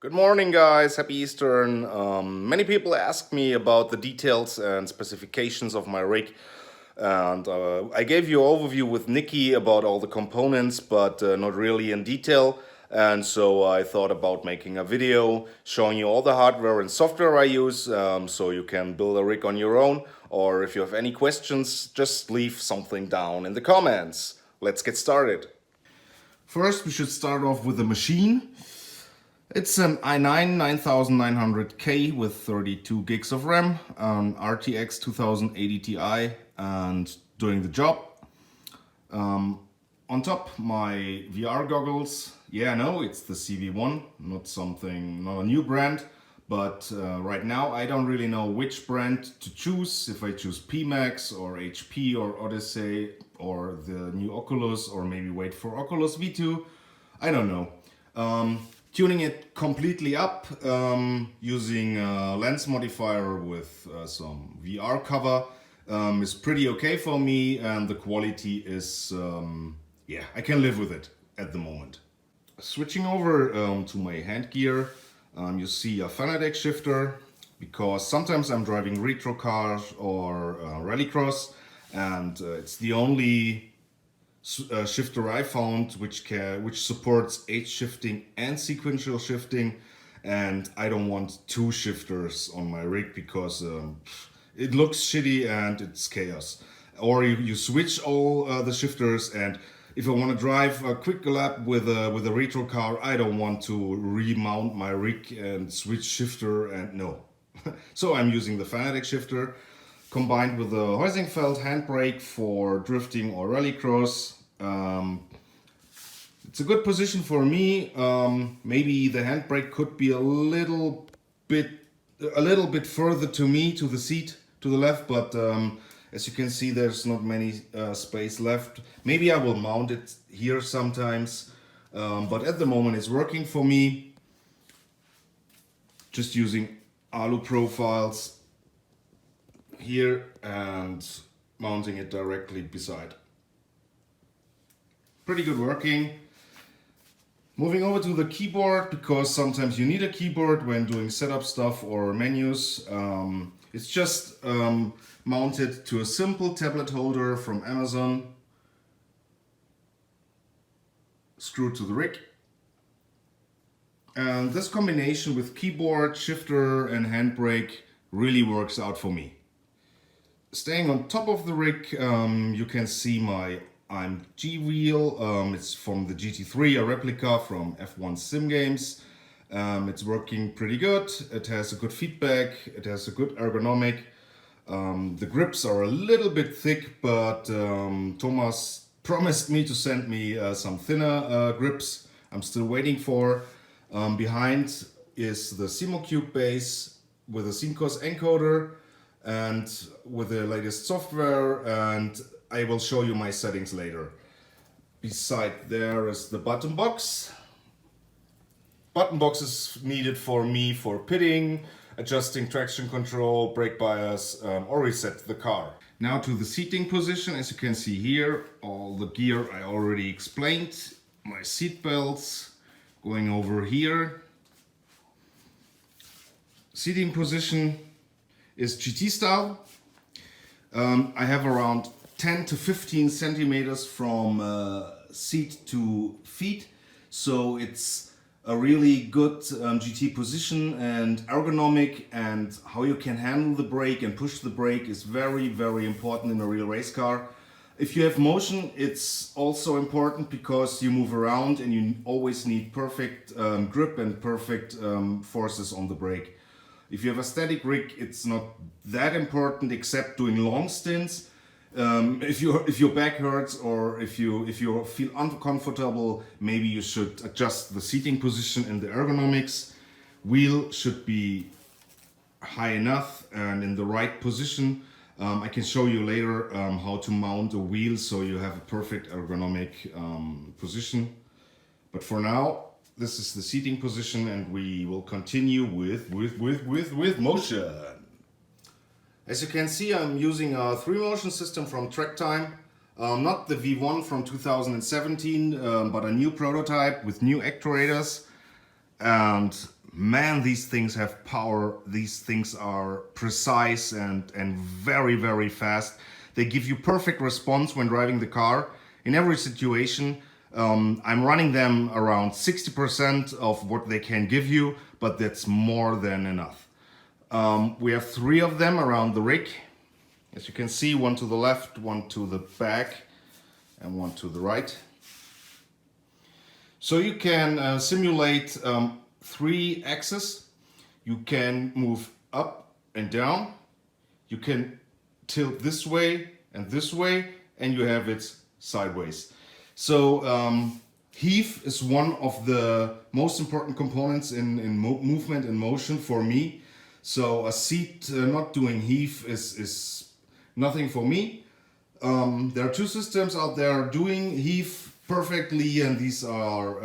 Good morning, guys. Happy Eastern. Many people ask me about the details and specifications of my rig, and I gave you an overview with Nikki about all the components, but not really in detail. And so I thought about making a video showing you all the hardware and software I use, so you can build a rig on your own. Or if you have any questions, just leave something down in the comments. Let's get started. First, we should start off with the machine. It's an i9 9900K with 32 gigs of RAM, an RTX 2080 Ti, and doing the job. On top, my VR goggles. Yeah, I know it's the CV1, not a new brand, but right now I don't really know which brand to choose. If I choose Pimax or HP or Odyssey or the new Oculus, or maybe wait for Oculus V2, I don't know. Tuning it completely up using a lens modifier with some VR cover is pretty okay for me, and the quality is, yeah, I can live with it at the moment. Switching over to my hand gear, you see a Fanatec shifter, because sometimes I'm driving retro cars or rallycross, and it's the only shifter I found which supports H shifting and sequential shifting, and I don't want two shifters on my rig because it looks shitty and it's chaos. Or you switch all the shifters, and if I want to drive a quick lap with a retro car, I don't want to remount my rig and switch shifter, and no. So I'm using the Fanatec shifter combined with the Heusingfeld handbrake for drifting or rallycross. It's a good position for me. Maybe the handbrake could be a little bit further to me, to the seat, to the left, but as you can see, there's not many space left. Maybe I will mount it here sometimes, but at the moment it's working for me. Just using alu profiles here and mounting it directly beside. Pretty good working. Moving over to the keyboard, because sometimes you need a keyboard when doing setup stuff or menus. It's just mounted to a simple tablet holder from Amazon, screwed to the rig. And this combination with keyboard, shifter and handbrake really works out for me. Staying on top of the rig, you can see my AMG wheel. It's from the GT3, a replica from F1 Sim Games. It's working pretty good. It has a good feedback. It has a good ergonomic. The grips are a little bit thick, but Thomas promised me to send me some thinner grips. I'm still waiting for. Behind is the SimoCube base with a SyncOS encoder and with the latest software, and I will show you my settings later. Beside there is the button box. Button box is needed for me for pitting, adjusting traction control, brake bias, or reset the car. Now to the seating position. As you can see here, all the gear I already explained. My seat belts going over here. Seating position is GT style. I have around 10 to 15 centimeters from seat to feet, so it's a really good GT position, and ergonomic, and how you can handle the brake and push the brake is very, very important in a real race car. If you have motion, it's also important because you move around and you always need perfect grip and perfect forces on the brake. If you have a static rig, it's not that important, except doing long stints. If your back hurts, or if you feel uncomfortable, maybe you should adjust the seating position and the ergonomics. Wheel should be high enough and in the right position. I can show you later how to mount a wheel so you have a perfect ergonomic position. But for now, this is the seating position, and we will continue with motion. As you can see, I'm using a 3motion system from Tactile. Not the V1 from 2017, but a new prototype with new actuators. And man, these things have power. These things are precise and very, very fast. They give you perfect response when driving the car in every situation. I'm running them around 60% of what they can give you, but that's more than enough. We have 3 of them around the rig. As you can see, one to the left, one to the back, and one to the right. So you can simulate 3 axes. You can move up and down. You can tilt this way, and you have it sideways. So heave is one of the most important components in movement and motion for me. So a seat not doing heave is nothing for me. There are 2 systems out there doing heave perfectly, and these are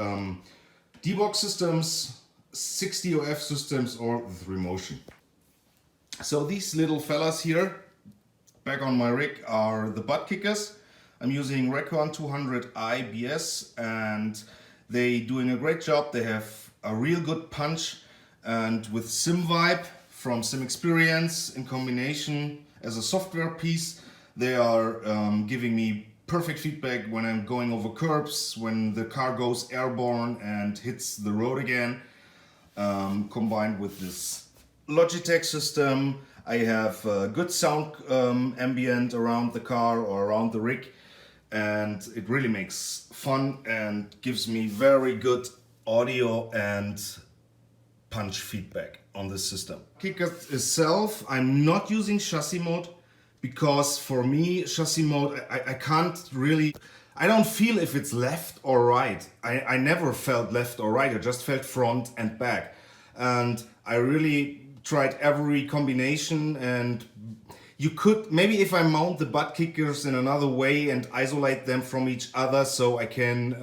D-box systems, 6DOF systems, or the 3motion. So these little fellas here back on my rig are the butt kickers. I'm using Recon 200i BS, and they doing a great job. They have a real good punch, and with SimVibe from Sim Experience in combination as a software piece, they are giving me perfect feedback when I'm going over curbs, when the car goes airborne and hits the road again. Combined with this Logitech system, I have good sound ambient around the car or around the rig, and it really makes fun and gives me very good audio and punch feedback on this system. Kicker itself, I'm not using chassis mode, because for me chassis mode, I can't really, I don't feel if it's left or right. I never felt left or right, I just felt front and back. And I really tried every combination, and you could, maybe if I mount the butt kickers in another way and isolate them from each other, so I can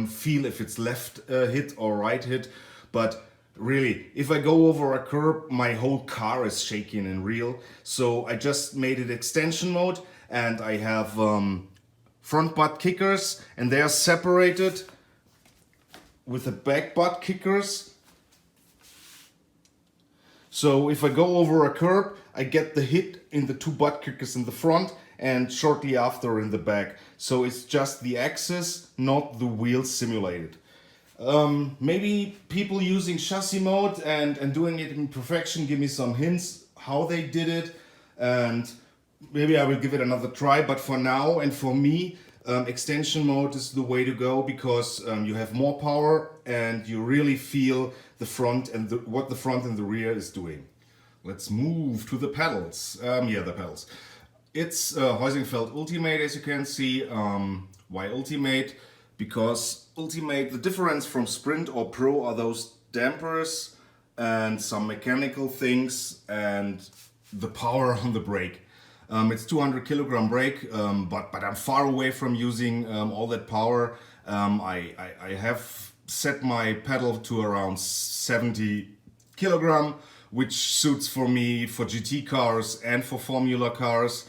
feel if it's left hit or right hit. But really, if I go over a curb, my whole car is shaking and real. So I just made it extension mode, and I have front butt kickers, and they are separated with the back butt kickers. So if I go over a curb, I get the hit in the 2 butt kickers in the front and shortly after in the back. So it's just the axis, not the wheels simulated. Maybe people using chassis mode and doing it in perfection give me some hints how they did it, and maybe I will give it another try. But for now and for me, extension mode is the way to go, because you have more power and you really feel the front and what the front and the rear is doing. Let's move to the pedals. The pedals. It's Heusingfeld Ultimate, as you can see. Why Ultimate? Because Ultimate, the difference from Sprint or Pro are those dampers and some mechanical things and the power on the brake. It's 200 kilogram brake, but I'm far away from using all that power. I have set my pedal to around 70 kilogram, which suits for me for GT cars and for Formula cars.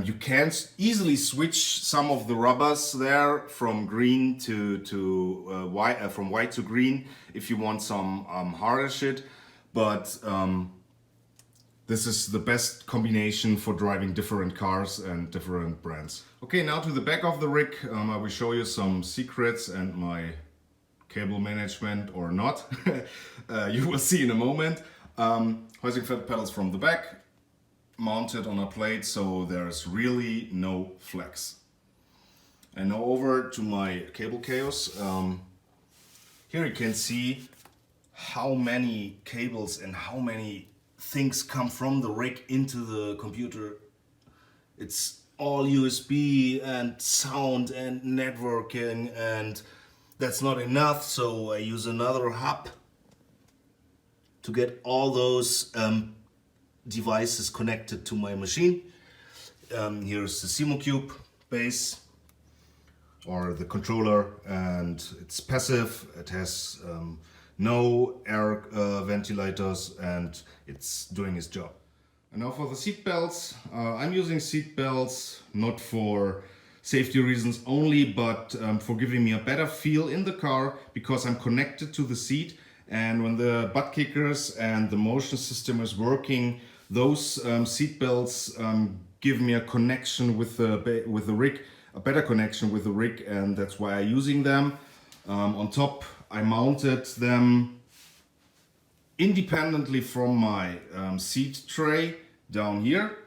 You can easily switch some of the rubbers there from green to white, from white to green, if you want some harder shit. But this is the best combination for driving different cars and different brands. Okay, now to the back of the rig. I will show you some secrets and my cable management or not. You will see in a moment. Heusingfeld pedals from the back, mounted on a plate, so there's really no flex. And now over to my cable chaos. Here you can see how many cables and how many things come from the rig into the computer. It's all USB and sound and networking, and that's not enough, so I use another hub to get all those devices connected to my machine. Here's the SimoCube base or the controller, and it's passive. It has no air ventilators, and it's doing its job. And now for the seat belts. I'm using seat belts not for safety reasons only, but for giving me a better feel in the car, because I'm connected to the seat And when the butt kickers and the motion system is working, those seat belts give me a connection with the rig, a better connection with the rig, and that's why I'm using them. On top, I mounted them independently from my seat tray down here.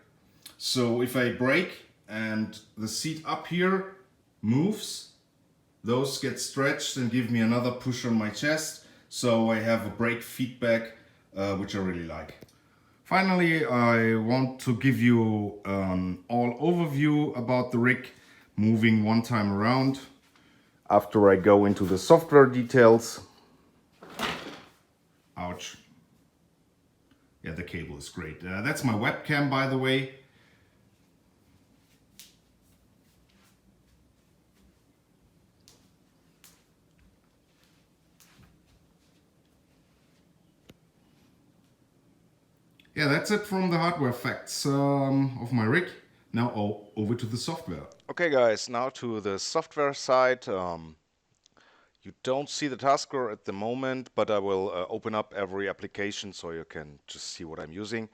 So if I brake and the seat up here moves, those get stretched and give me another push on my chest. So I have a brake feedback, which I really like. Finally, I want to give you an all overview about the rig, moving one time around. After I go into the software details. Ouch. Yeah, the cable is great. That's my webcam, by the way. Yeah, that's it from the hardware facts of my rig. Now over to the software. Okay guys, now to the software side. You don't see the taskbar at the moment, but I will open up every application so you can just see what I'm using.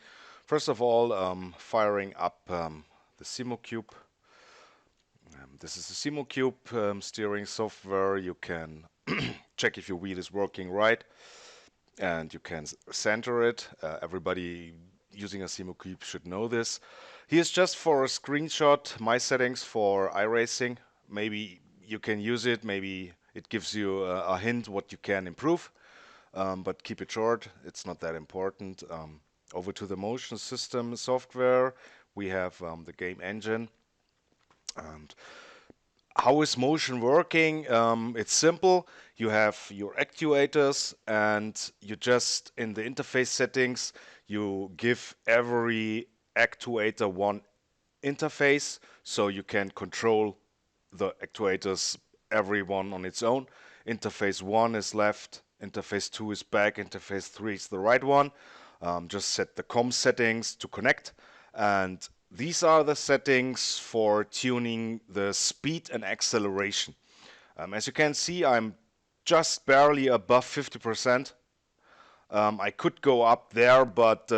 First of all, firing up the SimoCube. This is the SimoCube steering software. You can check if your wheel is working right, and you can center it. Everybody using a SimoCube should know this. Here's just for a screenshot my settings for iRacing. Maybe you can use it, maybe it gives you a hint what you can improve, but keep it short, it's not that important. Over to the motion system software, we have the game engine. And how is motion working? It's simple. You have your actuators, and you just, in the interface settings, you give every actuator one interface, so you can control the actuators, every one on its own. Interface 1 is left, interface 2 is back, interface 3 is the right one. Just set the COM settings to connect, and these are the settings for tuning the speed and acceleration. As you can see, I'm just barely above 50%. I could go up there, but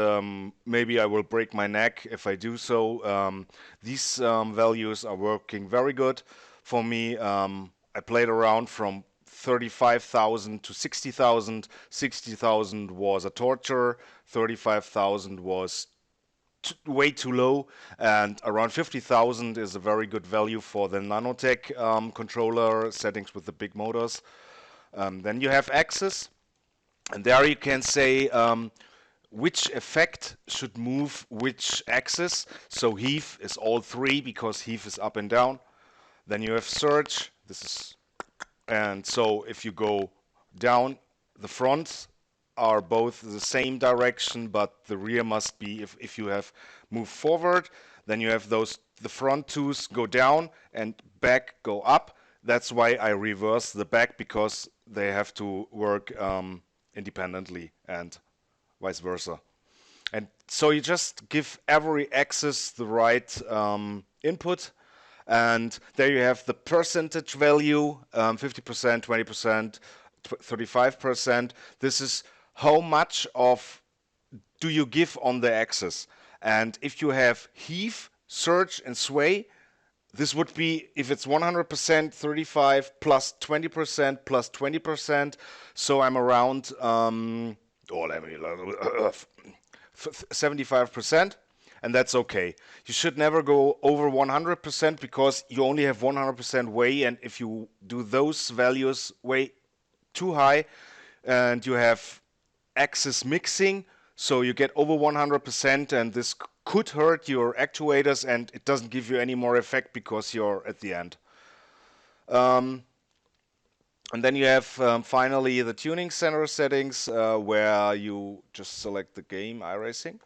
maybe I will break my neck if I do so. These values are working very good for me. I played around from 35,000 to 60,000. 60,000 was a torture, 35,000 was way too low, and around 50,000 is a very good value for the Nanotech controller settings with the big motors. Then you have axis, and there you can say which effect should move which axis. So heave is all three because heave is up and down. Then you have surge. This is, and so if you go down, the fronts are both the same direction, but the rear must be, if you have moved forward, then you have those, the front twos go down and back go up. That's why I reverse the back, because they have to work independently and vice versa. And so you just give every axis the right input, and there you have the percentage value, 50%, 20%, 35%. This is how much of do you give on the axis. And if you have heave, surge, and sway, this would be, if it's 100%, 35 plus 20% plus 20%. So I'm around 75%, and that's okay. You should never go over 100% because you only have 100% way, and if you do those values way too high, and you have axis mixing, so you get over 100%, and this could hurt your actuators, and it doesn't give you any more effect because you're at the end. And then you have finally the tuning center settings, where you just select the game iRacing,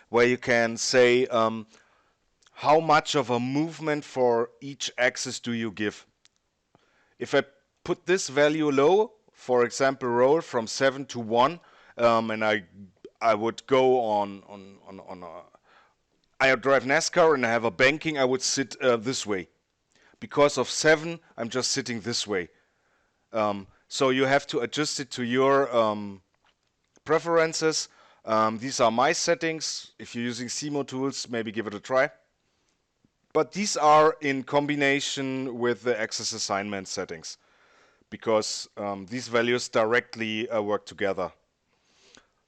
where you can say how much of a movement for each axis do you give. If I put this value low, for example, roll from 7 to 1, and I would go on I drive NASCAR and I have a banking, I would sit this way. Because of 7, I'm just sitting this way. So you have to adjust it to your preferences. These are my settings. If you're using CMO tools, maybe give it a try. But these are in combination with the axis assignment settings, because these values directly work together.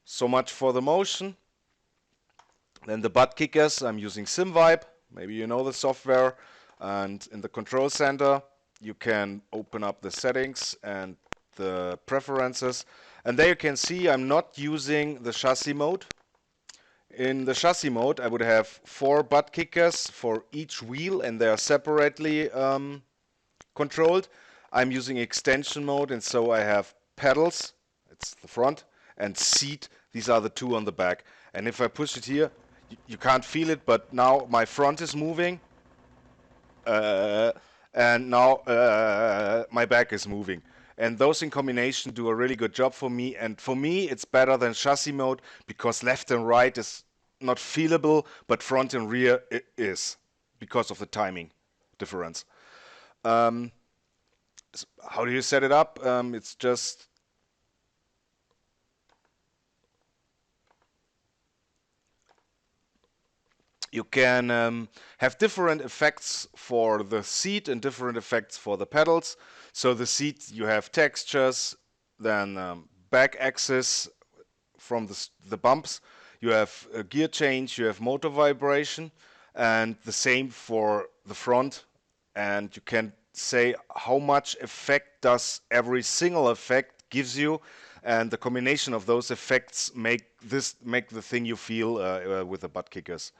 So much for the motion. Then the butt kickers, I'm using SimVibe. Maybe you know the software. And in the control center, you can open up the settings and the preferences. And there you can see I'm not using the chassis mode. In the chassis mode, I would have 4 butt kickers for each wheel, and they are separately controlled. I'm using extension mode, and so I have pedals, it's the front, and seat, these are the 2 on the back. And if I push it here, you can't feel it, but now my front is moving, and now my back is moving. And those in combination do a really good job for me. And for me, it's better than chassis mode, because left and right is not feelable, but front and rear it is, because of the timing difference. How do you set it up? It's just you can have different effects for the seat and different effects for the pedals. So the seat, you have textures, then back axis from the bumps, you have a gear change, you have motor vibration, and the same for the front. And you can say how much effect does every single effect gives you, and the combination of those effects make the thing you feel with the butt kickers.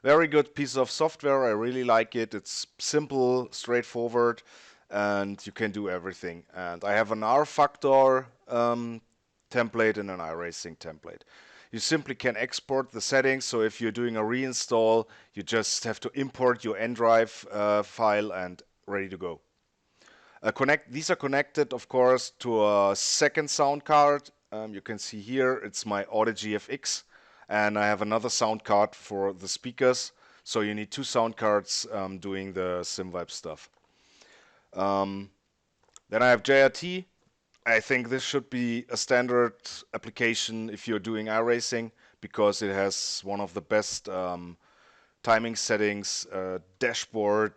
Very good piece of software. I really like it. It's simple, straightforward, and you can do everything. And I have an R factor template and an iRacing template. You simply can export the settings. So if you're doing a reinstall, you just have to import your N-Drive file and ready to go. These are connected, of course, to a second sound card. You can see here it's my Audigy FX, and I have another sound card for the speakers. So you need 2 sound cards doing the SimVibe stuff. Then I have JRT. I think this should be a standard application if you're doing iRacing, because it has one of the best timing settings, dashboard,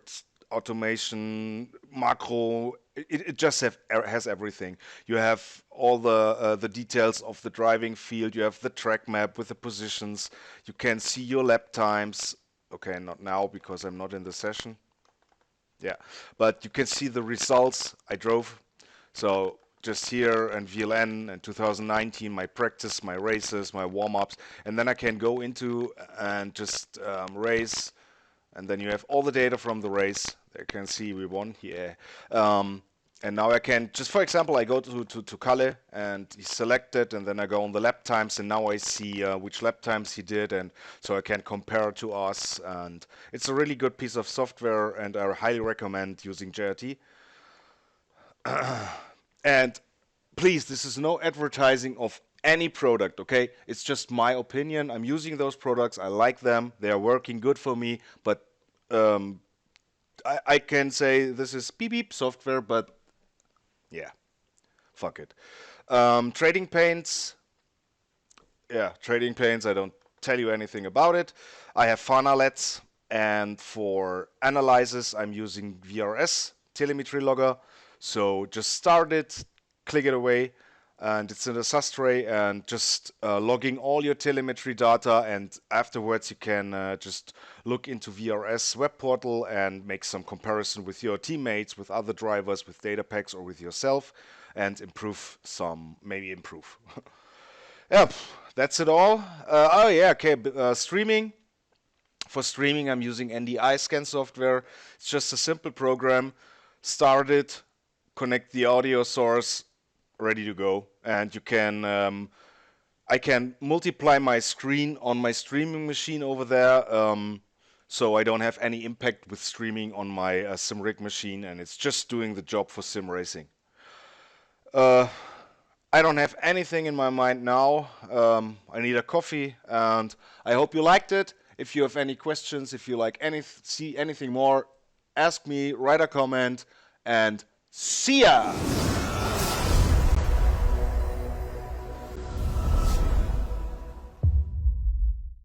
automation, macro. It just has everything. You have all the details of the driving field. You have the track map with the positions. You can see your lap times. Okay, not now because I'm not in the session. Yeah, but you can see the results I drove. So just here and VLN and 2019, my practice, my races, my warm-ups, and then I can go into and just race, and then you have all the data from the race. You can see we won here. And now I can, just for example, I go to Kalle and he's selected, and then I go on the lap times, and now I see which lap times he did, and so I can compare to us. And it's a really good piece of software, and I highly recommend using JRT. And please, this is no advertising of any product, okay? It's just my opinion. I'm using those products. I like them. They are working good for me, but I can say this is beep beep software, but yeah, fuck it. Trading paints. Yeah, trading paints. I don't tell you anything about it. I have Fanalets, and for analysis, I'm using VRS telemetry logger. So just start it, click it away, and it's in a SAS tray, and just logging all your telemetry data, and afterwards you can just look into VRS web portal and make some comparison with your teammates, with other drivers, with data packs, or with yourself, and maybe improve. Yep, that's it all. Oh yeah, okay, streaming. For streaming, I'm using NDI scan software. It's just a simple program. Start it, connect the audio source, ready to go. And you can, I can multiply my screen on my streaming machine over there, so I don't have any impact with streaming on my SimRig machine, and it's just doing the job for sim racing. I don't have anything in my mind now. I need a coffee, and I hope you liked it. If you have any questions, if you like see anything more, ask me, write a comment, and see ya!